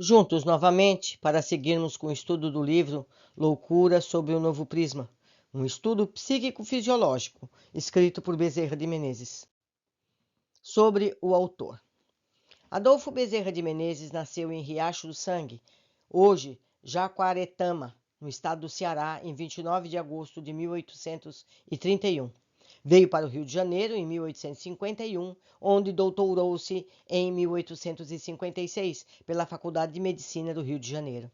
juntos novamente para seguirmos com o estudo do livro Loucura sob o Novo Prisma, um estudo psíquico-fisiológico, escrito por Bezerra de Menezes. Sobre o autor. Adolfo Bezerra de Menezes nasceu em Riacho do Sangue, hoje Jaguaretama, no estado do Ceará, em 29 de agosto de 1831. Veio para o Rio de Janeiro em 1851, onde doutorou-se em 1856 pela Faculdade de Medicina do Rio de Janeiro.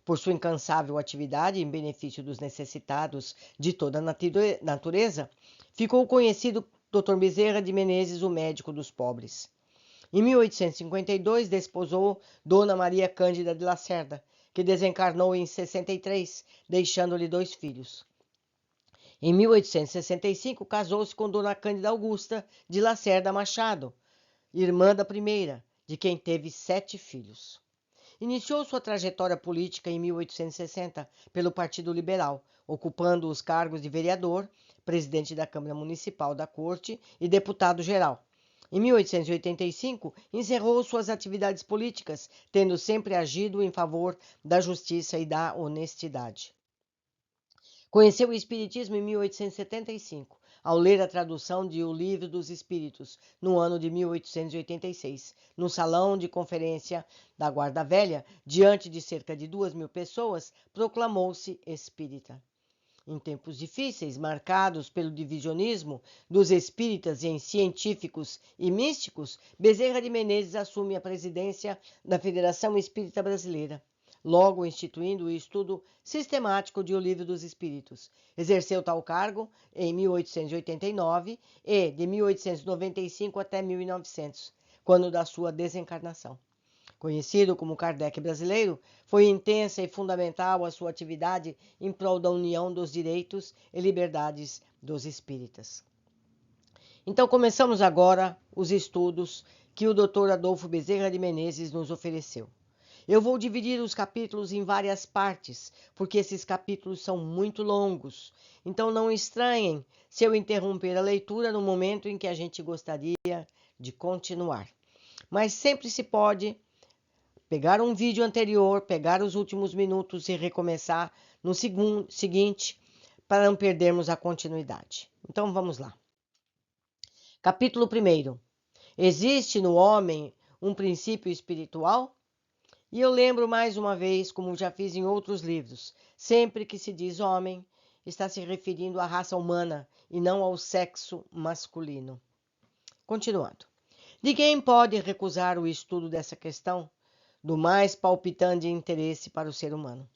Por sua incansável atividade em benefício dos necessitados de toda a natureza, ficou conhecido Dr. Bezerra de Menezes, o médico dos pobres. Em 1852, desposou Dona Maria Cândida de Lacerda, que desencarnou em 63, deixando-lhe 2 filhos. Em 1865, casou-se com Dona Cândida Augusta de Lacerda Machado, irmã da primeira, de quem teve 7 filhos. Iniciou sua trajetória política em 1860 pelo Partido Liberal, ocupando os cargos de vereador, presidente da Câmara Municipal da Corte e deputado-geral. Em 1885, encerrou suas atividades políticas, tendo sempre agido em favor da justiça e da honestidade. Conheceu o Espiritismo em 1875, ao ler a tradução de O Livro dos Espíritos, no ano de 1886, no salão de conferência da Guarda Velha, diante de cerca de 2.000 pessoas, proclamou-se espírita. Em tempos difíceis, marcados pelo divisionismo dos espíritas em científicos e místicos, Bezerra de Menezes assume a presidência da Federação Espírita Brasileira, logo instituindo o estudo sistemático de O Livro dos Espíritos. Exerceu tal cargo em 1889 e de 1895 até 1900, quando da sua desencarnação. Conhecido como Kardec brasileiro, foi intensa e fundamental a sua atividade em prol da união dos direitos e liberdades dos espíritas. Então, começamos agora os estudos que o Dr. Adolfo Bezerra de Menezes nos ofereceu. Eu vou dividir os capítulos em várias partes, porque esses capítulos são muito longos. Então, não estranhem se eu interromper a leitura no momento em que a gente gostaria de continuar. Mas sempre se pode pegar um vídeo anterior, pegar os últimos minutos e recomeçar no seguinte, para não perdermos a continuidade. Então, vamos lá. Capítulo 1. Existe no homem um princípio espiritual? E eu lembro mais uma vez, como já fiz em outros livros, sempre que se diz homem, está se referindo à raça humana e não ao sexo masculino. Continuando. Ninguém pode recusar o estudo dessa questão, do mais palpitante interesse para o ser humano.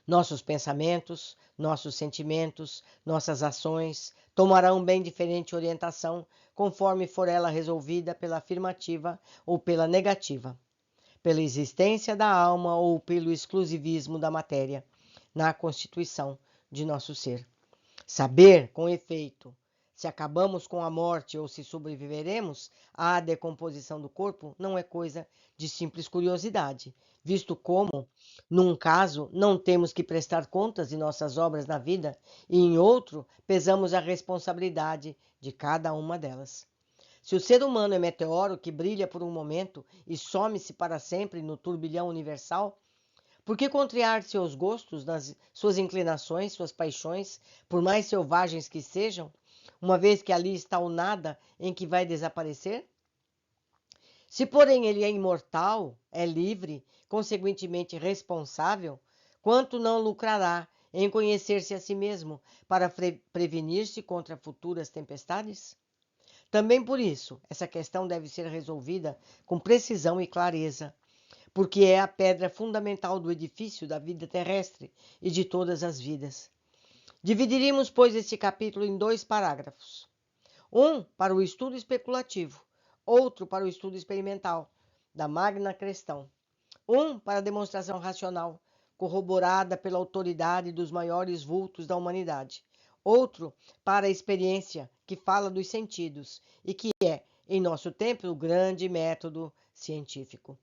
Nossos pensamentos, nossos sentimentos, nossas ações tomarão bem diferente orientação conforme for ela resolvida pela afirmativa ou pela negativa, pela existência da alma ou pelo exclusivismo da matéria na constituição de nosso ser. Saber, com efeito, se acabamos com a morte ou se sobreviveremos à decomposição do corpo não é coisa de simples curiosidade, visto como, num caso, não temos que prestar contas de nossas obras na vida e, em outro, pesamos a responsabilidade de cada uma delas. Se o ser humano é meteoro que brilha por um momento e some-se para sempre no turbilhão universal, por que contrariar seus gostos, suas inclinações, suas paixões, por mais selvagens que sejam, uma vez que ali está o nada em que vai desaparecer? Se, porém, ele é imortal, é livre, consequentemente responsável, quanto não lucrará em conhecer-se a si mesmo para prevenir-se contra futuras tempestades? Também por isso, essa questão deve ser resolvida com precisão e clareza, porque é a pedra fundamental do edifício da vida terrestre e de todas as vidas. Dividiríamos, pois, este capítulo em 2 parágrafos. Um para o estudo especulativo, outro para o estudo experimental, da magna questão. Um para a demonstração racional, corroborada pela autoridade dos maiores vultos da humanidade. Outro para a experiência, que fala dos sentidos e que é, em nosso tempo, o grande método científico.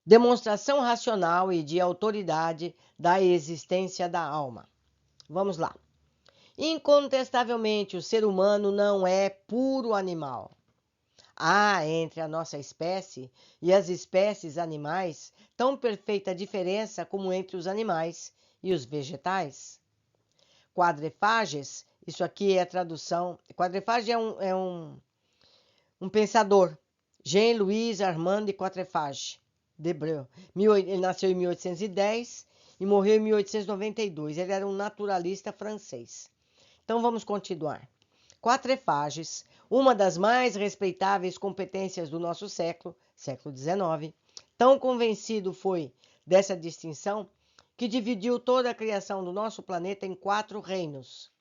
Demonstração racional e de autoridade da existência da alma. Vamos lá. Incontestavelmente, o ser humano não é puro animal. Há entre a nossa espécie e as espécies animais tão perfeita diferença como entre os animais e os vegetais. Quadrifages, isso aqui é a tradução. Quadrifage é um pensador, Jean-Louis Armand de Quatrefages, Debreu. Ele nasceu em 1810 e morreu em 1892. Ele era um naturalista francês. Então vamos continuar. Quatrefages, uma das mais respeitáveis competências do nosso século XIX, tão convencido foi dessa distinção que dividiu toda a criação do nosso planeta em 4 reinos: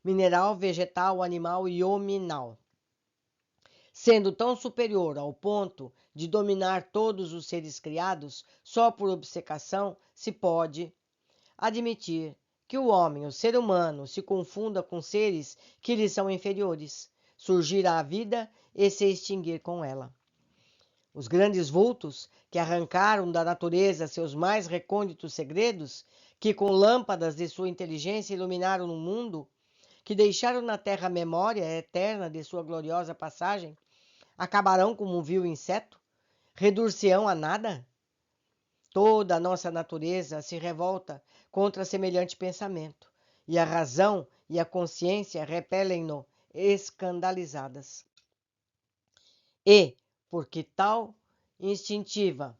mineral, vegetal, animal e hominal. Sendo tão superior ao ponto de dominar todos os seres criados, só por obcecação se pode admitir que o homem, o ser humano, se confunda com seres que lhe são inferiores, surgir à vida e se extinguir com ela. Os grandes vultos que arrancaram da natureza seus mais recônditos segredos, que com lâmpadas de sua inteligência iluminaram o mundo, que deixaram na terra a memória eterna de sua gloriosa passagem, acabarão como um vil inseto? Reduzir-se-ão a nada? Toda a nossa natureza se revolta contra semelhante pensamento, e a razão e a consciência repelem-no escandalizadas. E, porque tal instintiva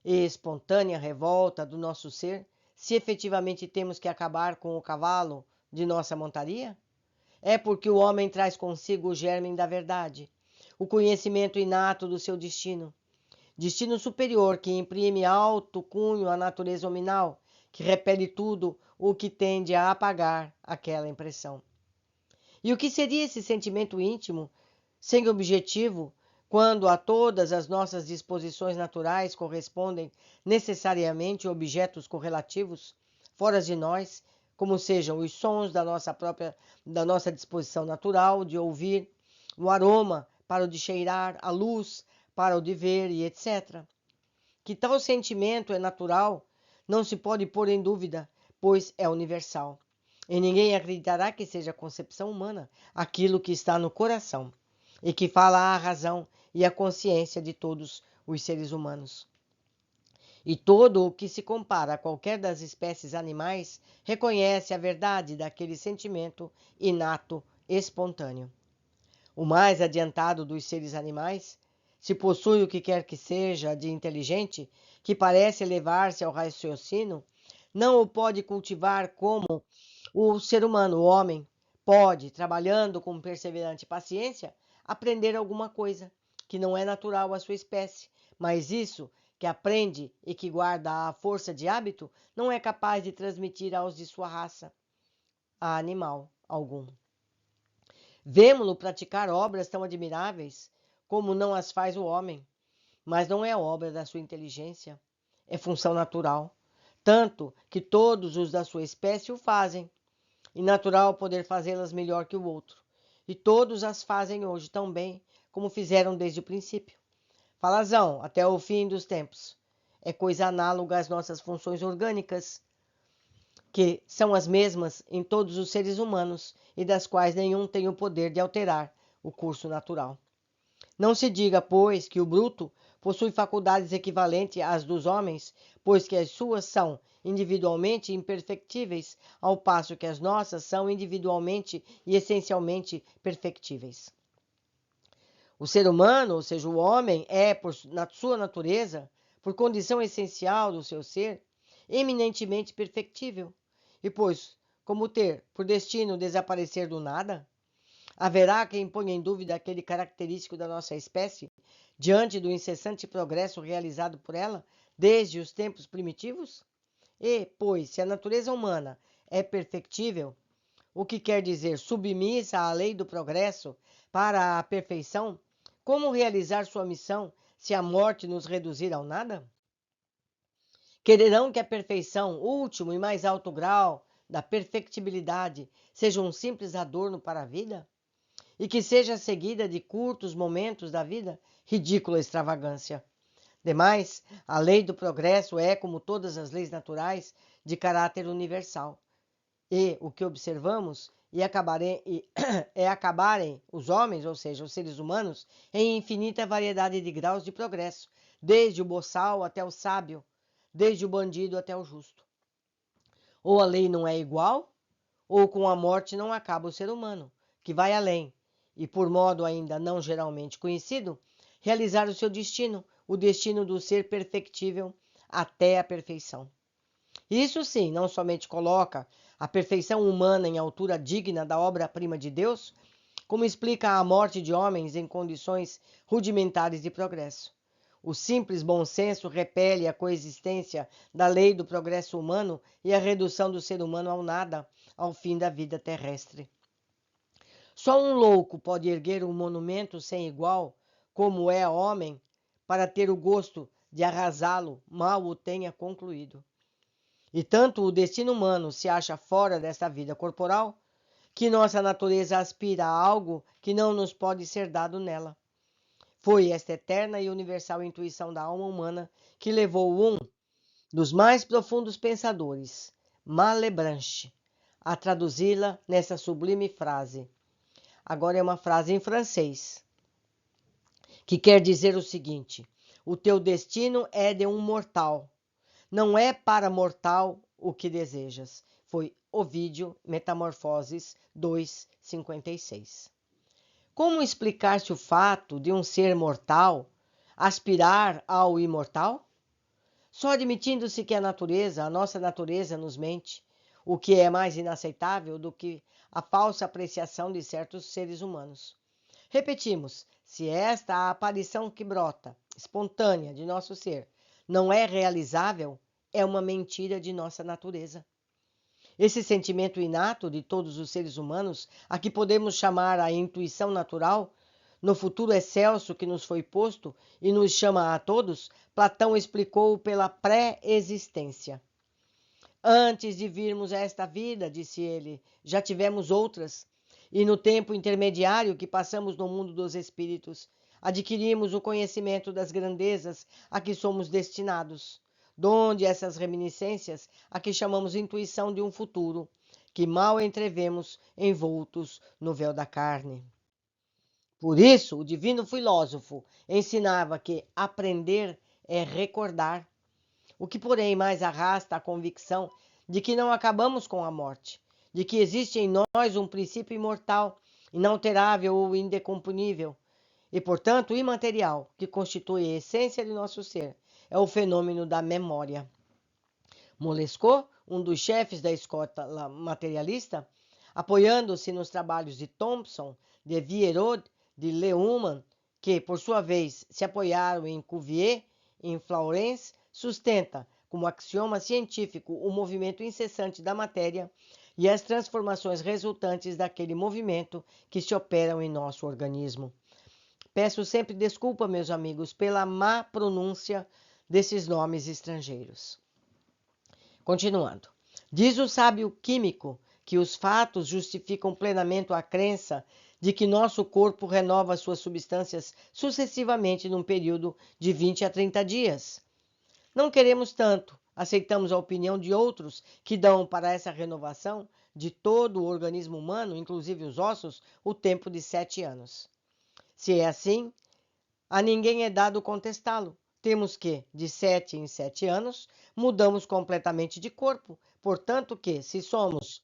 e espontânea revolta do nosso ser, se efetivamente temos que acabar com o cavalo de nossa montaria, é porque o homem traz consigo o germe da verdade, o conhecimento inato do seu destino, destino superior que imprime alto cunho à natureza hominal, que repele tudo o que tende a apagar aquela impressão. E o que seria esse sentimento íntimo, sem objetivo, quando a todas as nossas disposições naturais correspondem necessariamente objetos correlativos, fora de nós, como sejam os sons da nossa disposição natural de ouvir, o aroma para o de cheirar, a luz para o de ver e etc. Que tal sentimento é natural, não se pode pôr em dúvida, pois é universal. E ninguém acreditará que seja concepção humana aquilo que está no coração e que fala à razão e à consciência de todos os seres humanos. E todo o que se compara a qualquer das espécies animais reconhece a verdade daquele sentimento inato, espontâneo. O mais adiantado dos seres animais, se possui o que quer que seja de inteligente, que parece elevar-se ao raciocínio, não o pode cultivar como o ser humano, o homem, pode, trabalhando com perseverante paciência, aprender alguma coisa que não é natural à sua espécie, mas isso que aprende e que guarda à força de hábito não é capaz de transmitir aos de sua raça, a animal algum. Vemo-lo praticar obras tão admiráveis como não as faz o homem, mas não é obra da sua inteligência, é função natural, tanto que todos os da sua espécie o fazem, e natural poder fazê-las melhor que o outro, e todos as fazem hoje tão bem como fizeram desde o princípio. Falazão, até o fim dos tempos, é coisa análoga às nossas funções orgânicas, que são as mesmas em todos os seres humanos e das quais nenhum tem o poder de alterar o curso natural. Não se diga, pois, que o bruto possui faculdades equivalentes às dos homens, pois que as suas são individualmente imperfectíveis, ao passo que as nossas são individualmente e essencialmente perfectíveis. O ser humano, ou seja, o homem, é, na sua natureza, por condição essencial do seu ser, eminentemente perfectível. E pois, como ter por destino desaparecer do nada, haverá quem ponha em dúvida aquele característico da nossa espécie, diante do incessante progresso realizado por ela desde os tempos primitivos? E, pois, se a natureza humana é perfectível, o que quer dizer submissa à lei do progresso para a perfeição, como realizar sua missão se a morte nos reduzir ao nada? Quererão que a perfeição, último e mais alto grau da perfectibilidade, seja um simples adorno para a vida? E que seja seguida de curtos momentos da vida? Ridícula extravagância. Demais, a lei do progresso é, como todas as leis naturais, de caráter universal. E o que observamos acabarem os homens, ou seja, os seres humanos, em infinita variedade de graus de progresso, desde o boçal até o sábio, desde o bandido até o justo. Ou a lei não é igual, ou com a morte não acaba o ser humano, que vai além, e por modo ainda não geralmente conhecido, realizar o seu destino, o destino do ser perfectível até a perfeição. Isso sim, não somente coloca a perfeição humana em altura digna da obra-prima de Deus, como explica a morte de homens em condições rudimentares de progresso. O simples bom senso repele a coexistência da lei do progresso humano e a redução do ser humano ao nada, ao fim da vida terrestre. Só um louco pode erguer um monumento sem igual, como é homem, para ter o gosto de arrasá-lo, mal o tenha concluído. E tanto o destino humano se acha fora desta vida corporal, que nossa natureza aspira a algo que não nos pode ser dado nela. Foi esta eterna e universal intuição da alma humana que levou um dos mais profundos pensadores, Malebranche, a traduzi-la nessa sublime frase. Agora é uma frase em francês, que quer dizer o seguinte: o teu destino é de um mortal, não é para mortal o que desejas. Foi Ovídio, Metamorfoses 2:56. Como explicar-se o fato de um ser mortal aspirar ao imortal? Só admitindo-se que a nossa natureza nos mente, o que é mais inaceitável do que a falsa apreciação de certos seres humanos. Repetimos, se esta aparição que brota, espontânea de nosso ser, não é realizável, é uma mentira de nossa natureza. Esse sentimento inato de todos os seres humanos, a que podemos chamar a intuição natural, no futuro excelso que nos foi posto e nos chama a todos, Platão explicou pela pré-existência. Antes de virmos a esta vida, disse ele, já tivemos outras, e no tempo intermediário que passamos no mundo dos espíritos, adquirimos o conhecimento das grandezas a que somos destinados, donde essas reminiscências a que chamamos intuição de um futuro, que mal entrevemos envoltos no véu da carne. Por isso, o divino filósofo ensinava que aprender é recordar, o que, porém, mais arrasta a convicção de que não acabamos com a morte, de que existe em nós um princípio imortal, inalterável ou indecomponível, e, portanto, imaterial, que constitui a essência de nosso ser, é o fenômeno da memória. Molescot, um dos chefes da escola materialista, apoiando-se nos trabalhos de Thomson, de Vierod, de Lehmann, que, por sua vez, se apoiaram em Cuvier, em Florence, sustenta como axioma científico o movimento incessante da matéria e as transformações resultantes daquele movimento que se operam em nosso organismo. Peço sempre desculpa, meus amigos, pela má pronúncia desses nomes estrangeiros. Continuando. Diz o sábio químico que os fatos justificam plenamente a crença de que nosso corpo renova suas substâncias sucessivamente num período de 20 a 30 dias. Não queremos tanto, aceitamos a opinião de outros que dão para essa renovação de todo o organismo humano, inclusive os ossos, o tempo de 7 anos. Se é assim, a ninguém é dado contestá-lo. Temos que, de 7 em 7 anos, mudamos completamente de corpo. Portanto que, se somos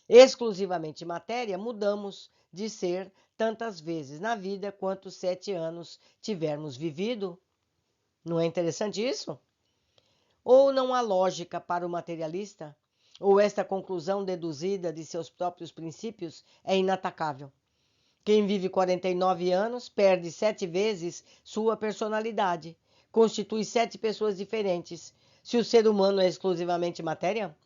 exclusivamente matéria, mudamos de ser tantas vezes na vida quanto 7 anos tivermos vivido. Não é interessante isso? Ou não há lógica para o materialista? Ou esta conclusão deduzida de seus próprios princípios é inatacável? Quem vive 49 anos perde 7 vezes sua personalidade, constitui 7 pessoas diferentes. Se o ser humano é exclusivamente matéria?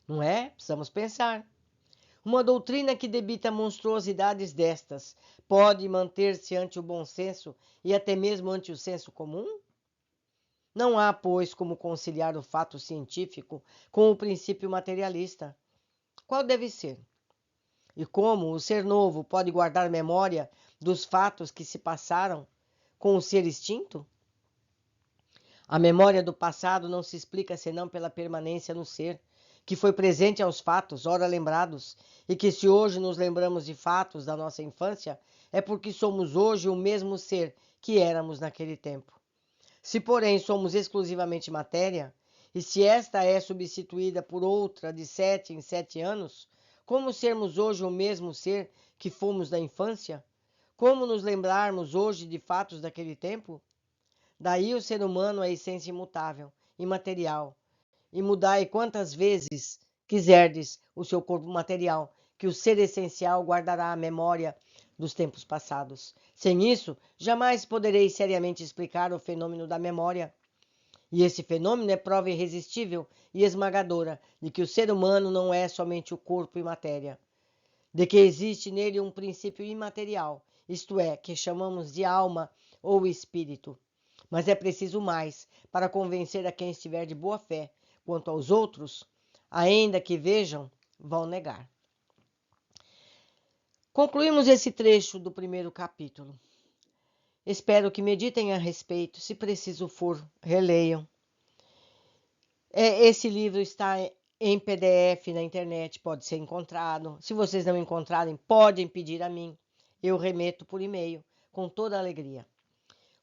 Não é? Precisamos pensar. Uma doutrina que debita monstruosidades destas pode manter-se ante o bom senso e até mesmo ante o senso comum? Não há, pois, como conciliar o fato científico com o princípio materialista. Qual deve ser? E como o ser novo pode guardar memória dos fatos que se passaram com o ser extinto? A memória do passado não se explica senão pela permanência no ser, que foi presente aos fatos, ora lembrados, e que se hoje nos lembramos de fatos da nossa infância, é porque somos hoje o mesmo ser que éramos naquele tempo. Se, porém, somos exclusivamente matéria, e se esta é substituída por outra de 7 em 7 anos, como sermos hoje o mesmo ser que fomos da infância? Como nos lembrarmos hoje de fatos daquele tempo? Daí o ser humano é a essência imutável, imaterial. E mudai quantas vezes quiserdes o seu corpo material, que o ser essencial guardará a memória dos tempos passados. Sem isso, jamais podereis seriamente explicar o fenômeno da memória. E esse fenômeno é prova irresistível e esmagadora de que o ser humano não é somente o corpo e matéria, de que existe nele um princípio imaterial, isto é, que chamamos de alma ou espírito. Mas é preciso mais para convencer a quem estiver de boa fé. Quanto aos outros, ainda que vejam, vão negar. Concluímos esse trecho do primeiro capítulo. Espero que meditem a respeito, se preciso for, releiam. Esse livro está em PDF na internet, pode ser encontrado. Se vocês não encontrarem, podem pedir a mim. Eu remeto por e-mail, com toda alegria.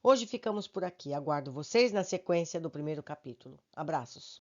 Hoje ficamos por aqui. Aguardo vocês na sequência do primeiro capítulo. Abraços.